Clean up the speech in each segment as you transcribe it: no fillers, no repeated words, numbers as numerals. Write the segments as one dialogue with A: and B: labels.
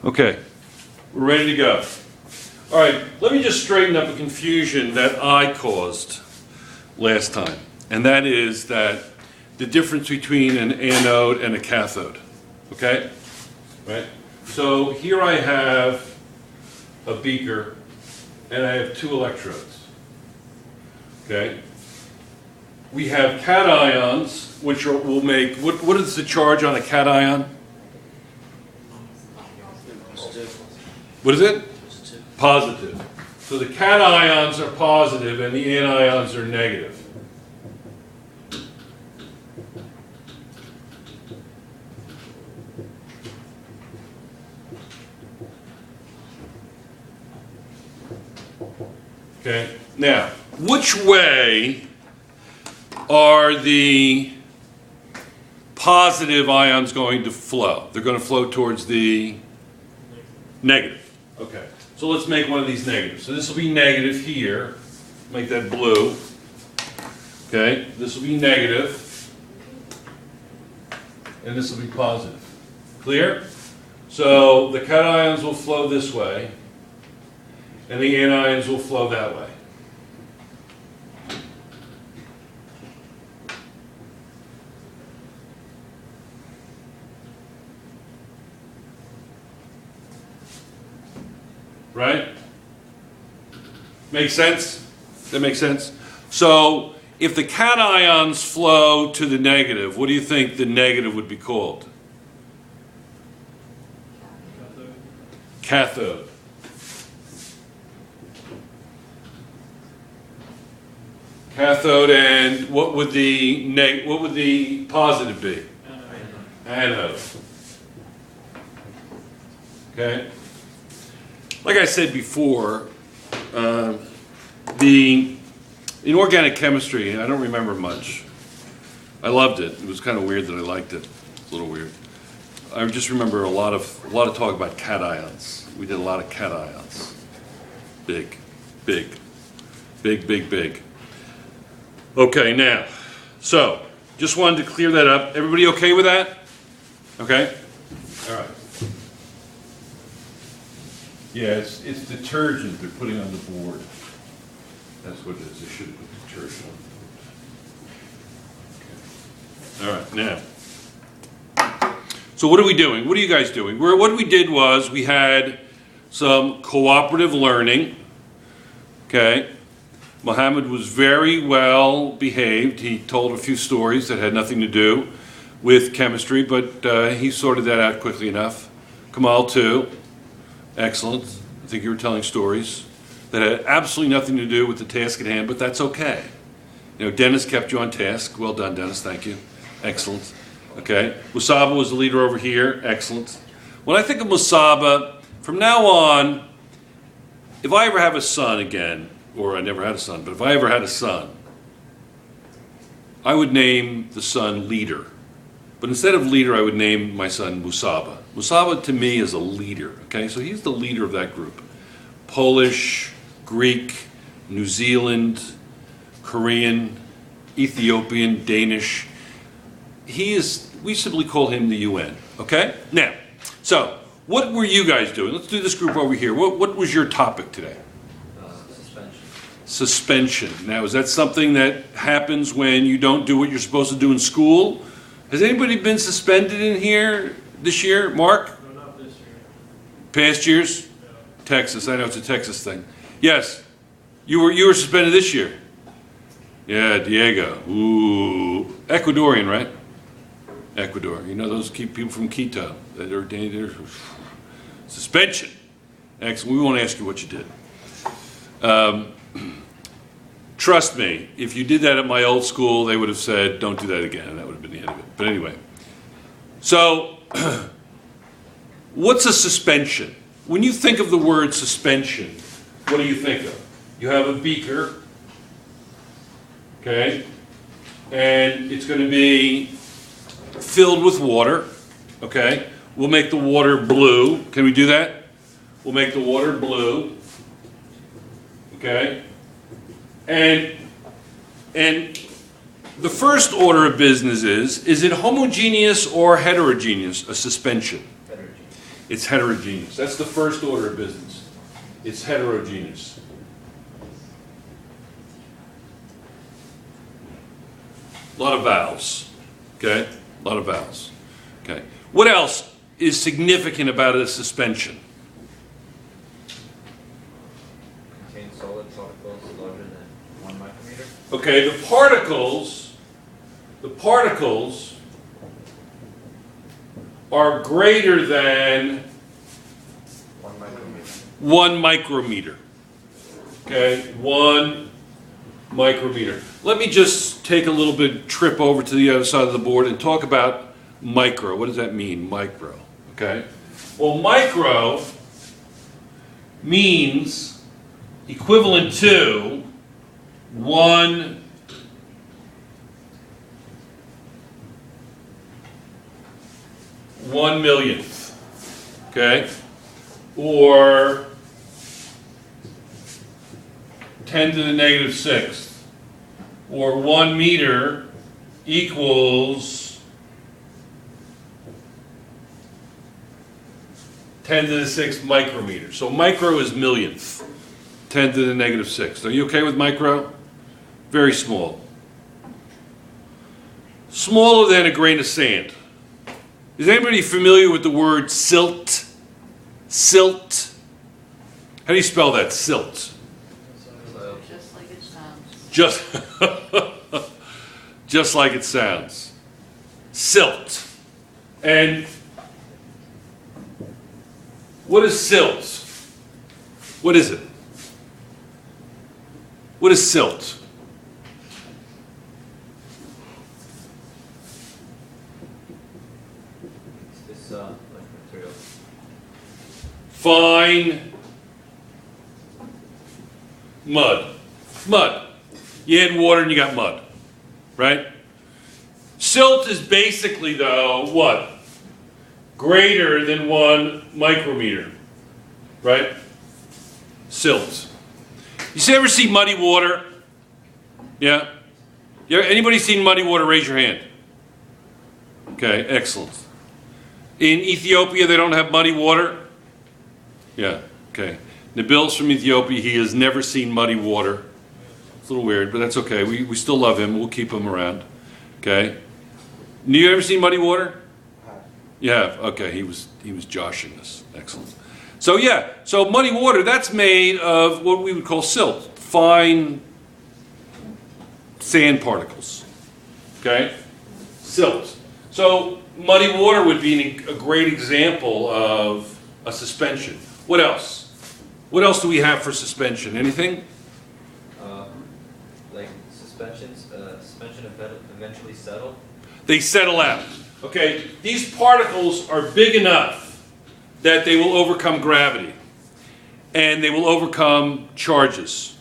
A: Okay, we're ready to go. All right, let me just straighten up a confusion that I caused last time. And that is that the difference between an anode and a cathode. Okay? Right? So here I have a beaker and I have two electrodes. Okay? We have cations, which will make, what is the charge on a cation? What is it? Positive. So the cations are positive and the anions are negative. Okay. Now, which way are the positive ions going to flow? They're going to flow towards the negative. Okay. So let's make one of these negatives. So this will be negative here. Make that blue. Okay. This will be negative. And this will be positive. Clear? So the cations will flow this way. And the anions will flow that way. Right? Makes sense? That makes sense? So, if the cations flow to the negative, what do you think the negative would be called? Cathode. Cathode, and what would the positive be? Anode. Okay. Like I said before, in organic chemistry, I don't remember much. I loved it. It was kind of weird that I liked it. It's a little weird. I just remember a lot of talk about cations. We did a lot of cations. Big. Okay, now, so just wanted to clear that up. Everybody okay with that? Okay. All right. Yeah, it's detergent they're putting on the board. That's what it is. They should have put detergent on the board. Okay. All right, now. So what are we doing? What are you guys doing? What we did was we had some cooperative learning. Okay. Mohammed was very well behaved. He told a few stories that had nothing to do with chemistry, but he sorted that out quickly enough. Kamal too. Excellent. I think you were telling stories that had absolutely nothing to do with the task at hand, but that's okay. You know, Dennis kept you on task. Well done, Dennis. Thank you. Excellent. Okay. Musaba was the leader over here. Excellent. When I think of Musaba, from now on, if I ever have a son again, or I never had a son, but if I ever had a son, I would name the son Leader. But instead of Leader, I would name my son Musaba. Musaba to me is a leader, okay? So he's the leader of that group. Polish, Greek, New Zealand, Korean, Ethiopian, Danish. We simply call him the UN, okay? Now, so what were you guys doing? Let's do this group over here. What was your topic today? Suspension. Now, is that something that happens when you don't do what you're supposed to do in school? Has anybody been suspended in here this year? Mark?
B: No, not this year.
A: Past years?
B: No.
A: Texas. I know it's a Texas thing. Yes. You were suspended this year. Yeah, Diego. Ooh. Ecuadorian, right? Ecuador. You know those people from Quito that are dangerous. Suspension. Excellent. We won't ask you what you did. Trust me, if you did that at my old school, they would have said, don't do that again, and that would have been the end of it. But anyway, so what's a suspension? When you think of the word suspension, what do you think of? You have a beaker, okay, and it's going to be filled with water, okay? We'll make the water blue. Can we do that? We'll make the water blue, okay? And the first order of business is it homogeneous or heterogeneous, a suspension? It's heterogeneous. That's the first order of business. It's heterogeneous. A lot of vowels, okay? A lot of vowels, okay? What else is significant about a suspension?
B: Contains solid particles larger than 1 micrometer.
A: Okay, the particles are greater than
B: 1 micrometer.
A: 1 micrometer. Okay, 1 micrometer. Let me just take a little bit trip over to the other side of the board and talk about micro. What does that mean, micro? Okay. Well, micro means equivalent to 1 1/millionth. Okay? Or 10 to the negative 6th. Or 1 meter equals 10 to the 6th micrometer. So micro is millionth, 10 to the negative 6th. Are you okay with micro? Very small. Smaller than a grain of sand. Is anybody familiar with the word silt? Silt? How do you spell that, silt?
C: Just like it sounds.
A: Just like it sounds. Silt. And what is silt? What is it? What is silt?
B: It's this like material.
A: Fine mud. Mud. You add water and you got mud, right? Silt is basically, though, what? Greater than 1 micrometer, right? Silt. You ever see muddy water? Yeah? Anybody seen muddy water? Raise your hand. Okay, excellent. In Ethiopia, they don't have muddy water? Yeah, okay. Nabil's from Ethiopia. He has never seen muddy water. It's a little weird, but that's okay. We still love him. We'll keep him around. Okay? You ever seen muddy water? You have? Okay, he was joshing us. Excellent. So yeah, so muddy water, that's made of what we would call silt. Fine sand particles. Okay? Silt. So muddy water would be a great example of a suspension. What else? What else do we have for suspension? Anything?
B: Like suspension eventually settle.
A: They settle out. Okay, these particles are big enough that they will overcome gravity and they will overcome charges.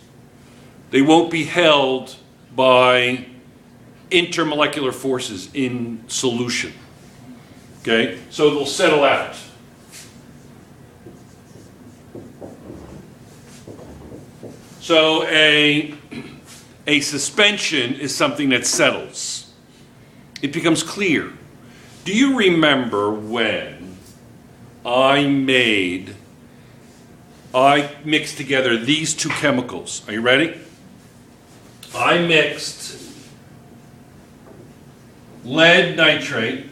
A: They won't be held by intermolecular forces in solution. Okay, so they'll settle out. So a suspension is something that settles. It becomes clear. Do you remember when I mixed together these two chemicals? Are you ready? I mixed lead nitrate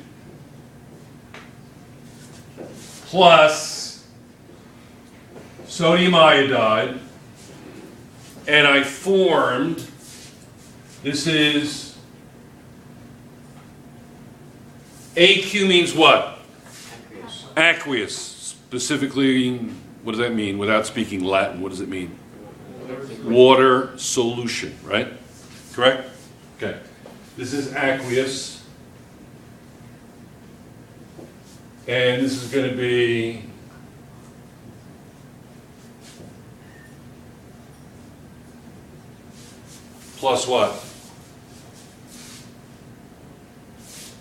A: plus sodium iodide, and I formed, this is, AQ means what? Aqueous. Specifically, what does that mean? Without speaking Latin, what does it mean? Water solution, right? Correct? Okay. This is aqueous. And this is going to be plus what?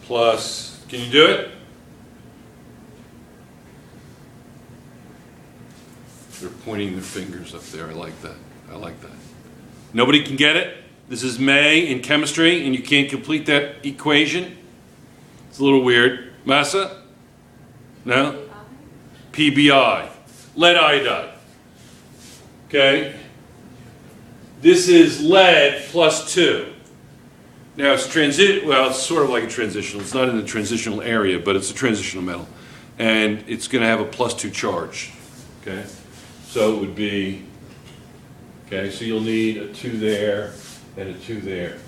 A: Plus, can you do it? They're pointing their fingers up there. I like that. I like that. Nobody can get it? This is May in chemistry, and you can't complete that equation? It's a little weird. Massa? No? PBI, lead iodide. Okay? This is lead +2. Now it's it's sort of like a transitional. It's not in the transitional area, but it's a transitional metal. And it's going to have a +2 charge. Okay? So it would be, okay, so you'll need a 2 there and a 2 there.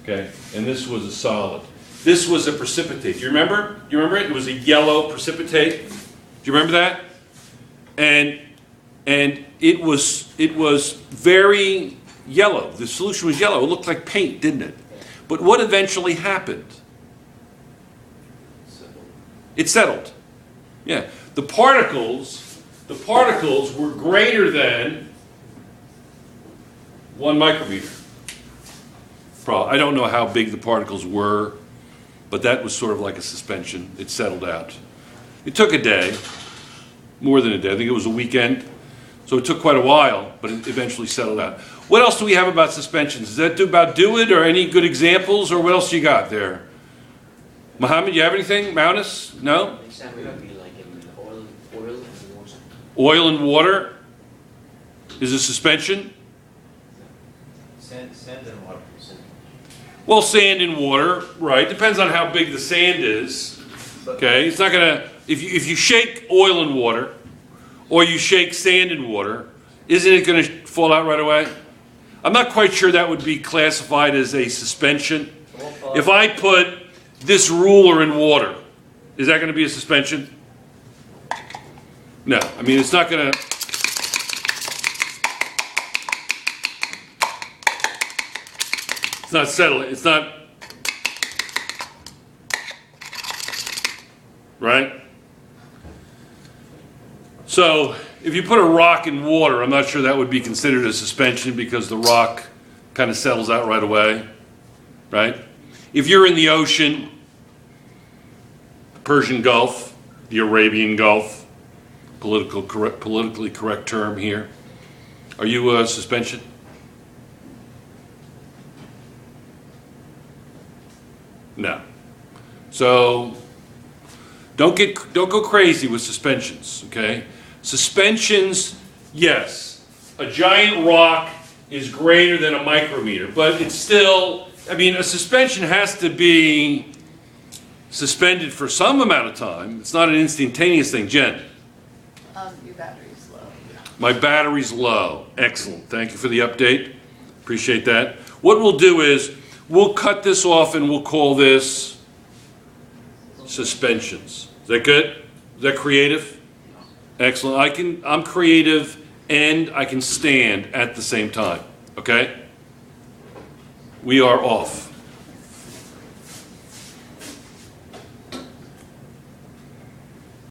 A: Okay? And this was a solid. This was a precipitate. Do you remember? Do you remember it? It was a yellow precipitate. Do you remember that? And it was very yellow. The solution was yellow. It looked like paint, didn't it? But what eventually happened? It settled. Yeah. The particles were greater than 1 micrometer. I don't know how big the particles were, but that was sort of like a suspension. It settled out. It took a day, more than a day. I think it was a weekend. So it took quite a while, but it eventually settled out. What else do we have about suspensions? Does that about do it, or any good examples, or what else you got there? Mohammed, you have anything? Maunus? No?
D: Example would be like in oil and water.
A: Oil and water is a suspension?
B: Sand and water.
A: Well, sand and water, right. Depends on how big the sand is. Okay, it's not gonna, if you shake oil and water, or you shake sand and water, isn't it gonna fall out right away? I'm not quite sure that would be classified as a suspension. If I put this ruler in water, is that gonna be a suspension? No, I mean, it's not gonna. It's not settling, it's not, right? So, if you put a rock in water, I'm not sure that would be considered a suspension because the rock kind of settles out right away, right? If you're in the ocean, the Persian Gulf, the Arabian Gulf, politically correct term here, are you a suspension? No. So don't go crazy with suspensions, okay? Suspensions, yes. A giant rock is greater than a micrometer, but it's still, I mean, a suspension has to be suspended for some amount of time. It's not an instantaneous thing. Jen?
C: Your battery's low.
A: My battery's low. Excellent. Thank you for the update. Appreciate that. What we'll do is we'll cut this off and we'll call this suspensions. Is that good? Is that creative? Excellent. I'm creative and I can stand at the same time. Okay? We are off.